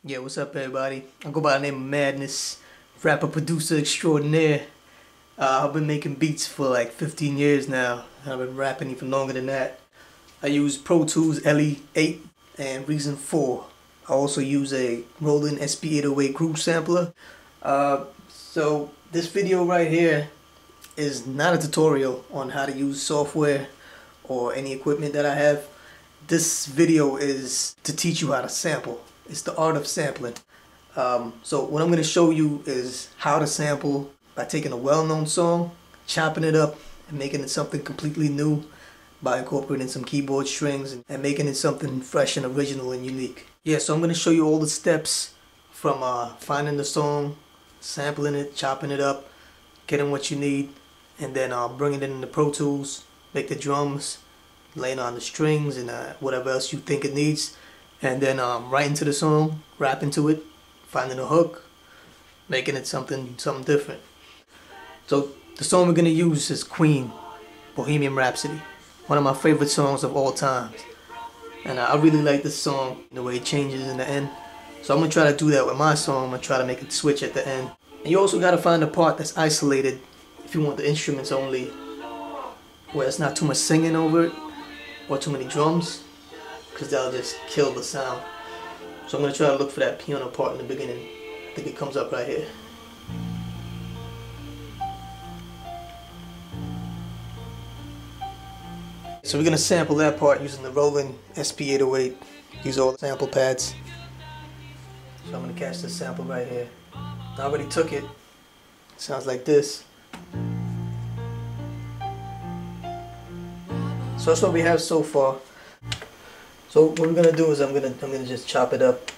Yeah, what's up everybody? I go by the name of MAdNEZ, rapper producer extraordinaire. I've been making beats for like 15 years now. I've been rapping even longer than that. I use Pro Tools LE8 and Reason 4. I also use a Roland SP808 groove sampler. So this video right here is not a tutorial on how to use software or any equipment that I have. This video is to teach you how to sample. It's the art of sampling. So what I'm going to show you is how to sample by taking a well-known song, chopping it up, and making it something completely new by incorporating some keyboard strings and making it something fresh and original and unique. Yeah, so I'm going to show you all the steps from finding the song, sampling it, chopping it up, getting what you need, and then bringing it into Pro Tools, make the drums, laying on the strings and whatever else you think it needs, and then right into the song, rapping to it, finding a hook, making it something different. So the song we're gonna use is Queen, Bohemian Rhapsody, one of my favorite songs of all time, and I really like this song, the way it changes in the end. So I'm gonna try to do that with my song. I'm gonna try to make it switch at the end. And you also gotta find a part that's isolated if you want the instruments only, where it's not too much singing over it or too many drums, because that'll just kill the sound. So I'm going to try to look for that piano part in the beginning. I think it comes up right here. So we're going to sample that part using the Roland SP808. Use all the sample pads. So I'm going to catch this sample right here. I already took it. Sounds like this. So that's what we have so far. So what we're gonna do is I'm gonna just chop it up.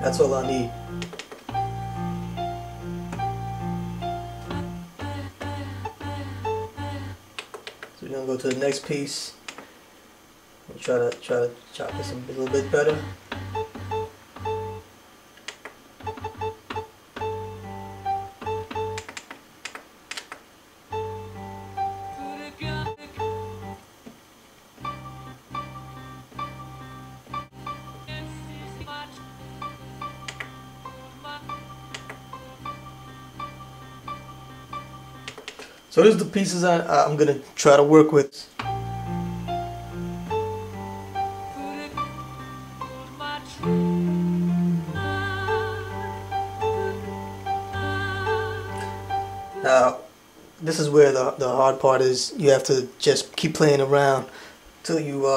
That's all I need. So we're gonna go to the next piece and try to chop this a little bit better. So these are the pieces I'm going to try to work with. Now, this is where the hard part is. You have to just keep playing around till you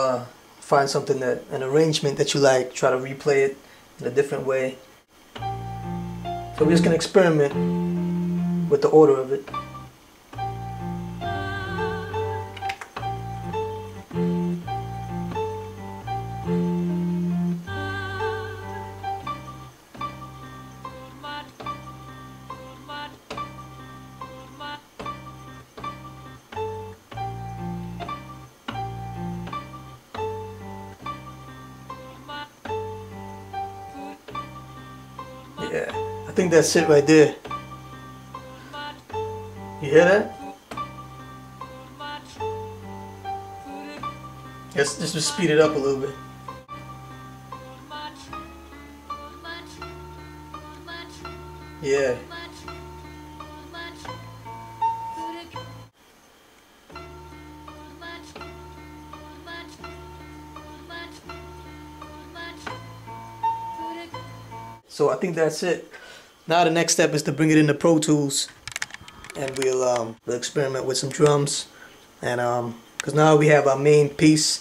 find something an arrangement that you like, try to replay it in a different way. So we're just going to experiment with the order of it. Yeah, I think that's it right there. You hear that? Let's just speed it up a little bit. Yeah. So I think that's it. Now the next step is to bring it into Pro Tools, and we'll experiment with some drums, and because now we have our main piece.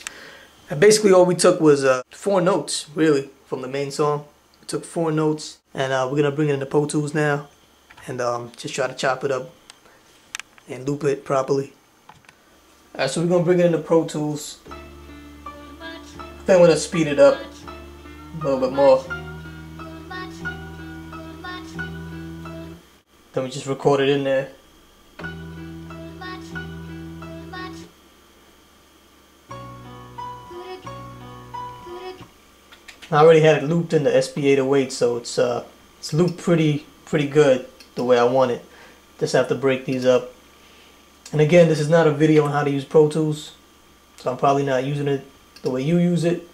And basically all we took was 4 notes, really, from the main song. We took 4 notes, and we're gonna bring it into Pro Tools now, and just try to chop it up and loop it properly. Alright, so we're gonna bring it into Pro Tools. I think I'm gonna speed it up a little bit more. Then we just record it in there. I already had it looped in the SB808, so it's looped pretty good the way I want it. Just have to break these up. And again, this is not a video on how to use Pro Tools, so I'm probably not using it the way you use it.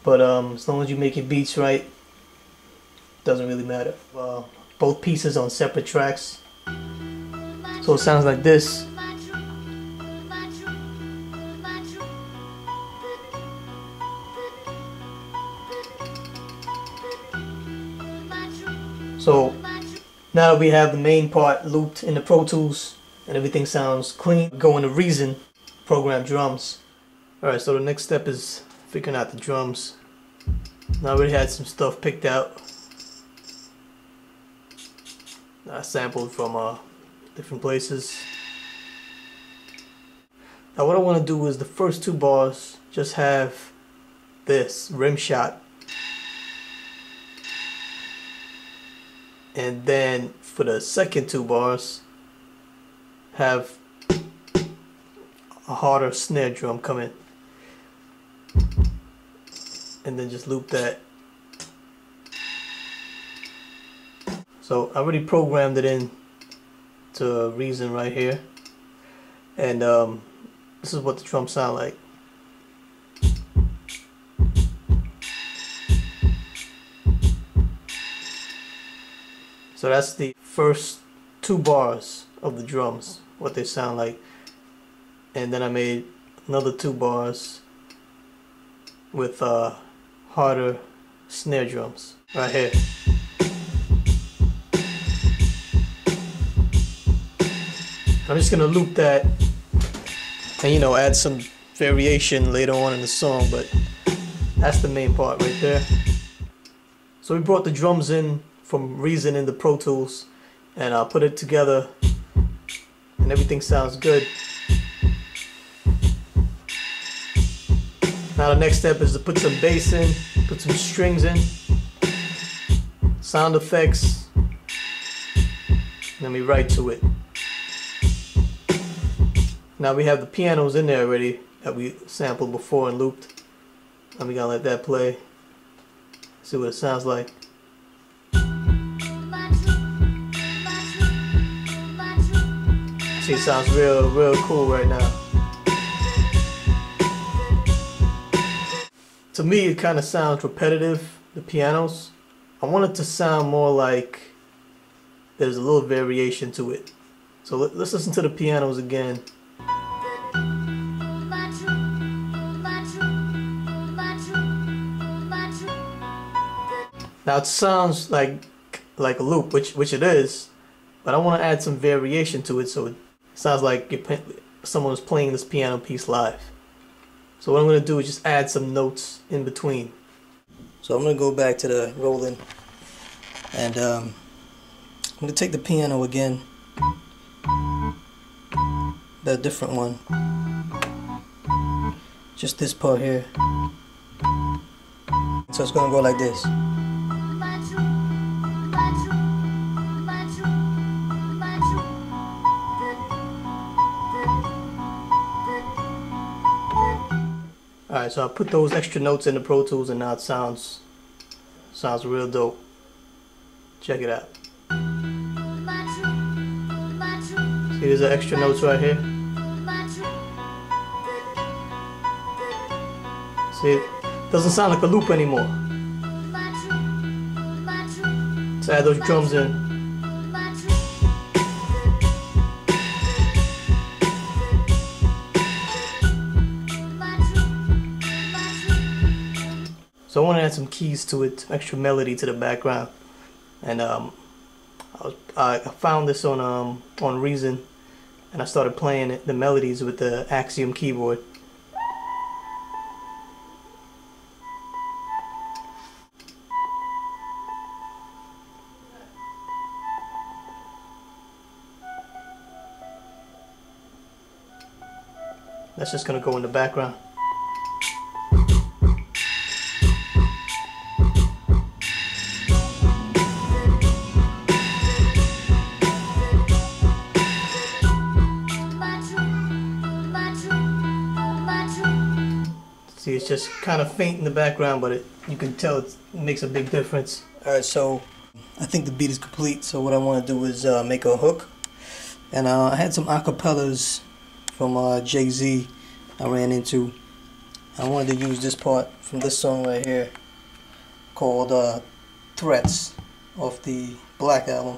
But as long as you make your beats right, doesn't really matter. Both pieces on separate tracks, so it sounds like this. So now that we have the main part looped in the Pro Tools and everything sounds clean, we go into Reason, program drums. Alright, so the next step is figuring out the drums. Now I already had some stuff picked out. I sampled from different places. Now what I want to do is the first two bars just have this rim shot. And then for the second two bars, have a harder snare drum come in. And then just loop that. So I already programmed it in to Reason right here. And this is what the drums sound like. So that's the first two bars of the drums, what they sound like. And then I made another two bars with harder snare drums right here. I'm just gonna loop that and, you know, add some variation later on in the song, but that's the main part right there. So we brought the drums in from Reason in the Pro Tools, and I'll put it together and everything sounds good. Now the next step is to put some bass in, put some strings in, sound effects, and then we write to it. Now we have the pianos in there already that we sampled before and looped. And we gotta let that play, see what it sounds like. See, it sounds real cool right now. To me, it kind of sounds repetitive, the pianos. I want it to sound more like there's a little variation to it. So let's listen to the pianos again. Now it sounds like a loop, which it is, but I want to add some variation to it so it sounds like someone was playing this piano piece live. So what I'm going to do is just add some notes in between. So I'm going to go back to the rolling, and I'm going to take the piano again, the different one, just this part here. So it's going to go like this. Alright, so I put those extra notes in the Pro Tools and now it sounds real dope. Check it out. See, there's the extra notes right here. See, it doesn't sound like a loop anymore. Let's add those drums in. So I want to add some keys to it, extra melody to the background, and I found this on Reason, and I started playing the melodies with the Axiom keyboard. That's just gonna go in the background. See, it's just kind of faint in the background, but you can tell it makes a big difference. Alright, so I think the beat is complete, so what I want to do is make a hook. And I had some acapellas from Jay-Z I ran into. I wanted to use this part from this song right here called Threats off the Black album.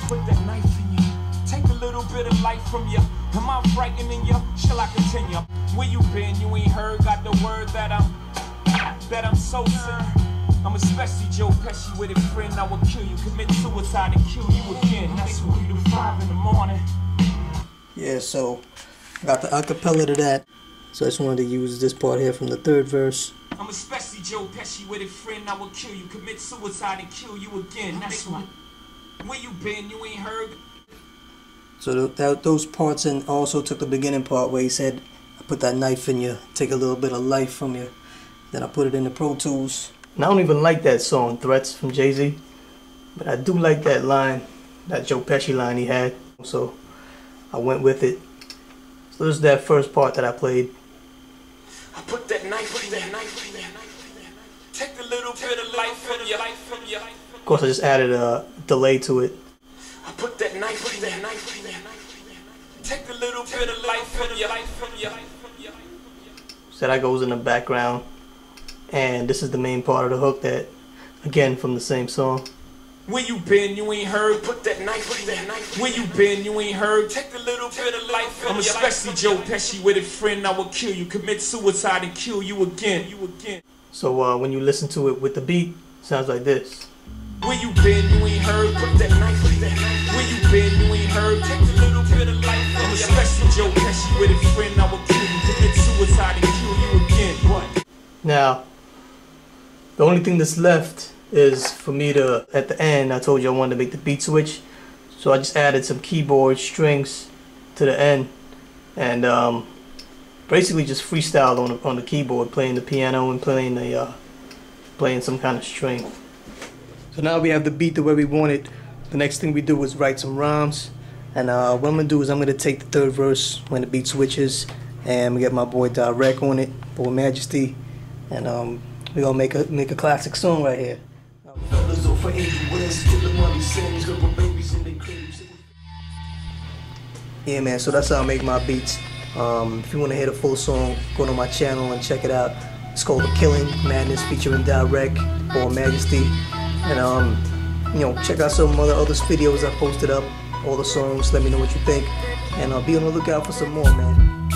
Put that knife in you, take a little bit of life from you. Am I frightening you? Shall I continue? Where you been? You ain't heard? Got the word that I'm so sick. I'm especially Joe Pesci with a friend. I will kill you, commit suicide and kill you again. That's 3 to 5 in the morning. Yeah, so I got the acapella to that. So I just wanted to use this part here from the third verse. I'm especially Joe Pesci with a friend. I will kill you, commit suicide and kill you again. That's what. Where you been? You ain't heard? So those parts, and also took the beginning part where he said, I put that knife in you, take a little bit of life from you. Then I put it in the Pro Tools. And I don't even like that song, Threats from Jay-Z. But I do like that line, that Joe Pesci line he had. So I went with it. So this is that first part that I played. I put that knife in that knife in that knife. Take a little bit of life from you. Of course, I just added a delay to it. I put that knife in that knife in that knife. Take a little bit of life from you. So that goes in the background. And this is the main part of the hook that, again, from the same song. Where you been? You ain't heard? Put that knife in that knife. Where you been? You ain't heard? Take a little bit of life. I'm especially Joe Pesci with a friend. I will kill you, commit suicide and kill you again. So when you listen to it with the beat, it sounds like this. Where you been? You ain't heard? Put that knife in that knife. Where you been? You ain't heard? Take a little bit of life. I'm especially Joe Pesci with a friend. I will kill you, commit suicide and kill you again. What? Now, the only thing that's left is for me to, at the end, I told you I wanted to make the beat switch. So I just added some keyboard strings to the end. And basically just freestyled on the keyboard, playing the piano and playing some kind of string. So now we have the beat the way we want it. The next thing we do is write some rhymes. And what I'm going to do is I'm going to take the third verse when the beat switches. And we get my boy Direct on it, Boy Majesty. And we're going to make a classic song right here. Yeah, man, so that's how I make my beats. If you want to hear the full song, go to my channel and check it out. It's called The Killing, MAdNEZ featuring Direct, Boy Majesty. And you know, check out some other videos I posted up, all the songs, let me know what you think. And I'll be on the lookout for some more, man.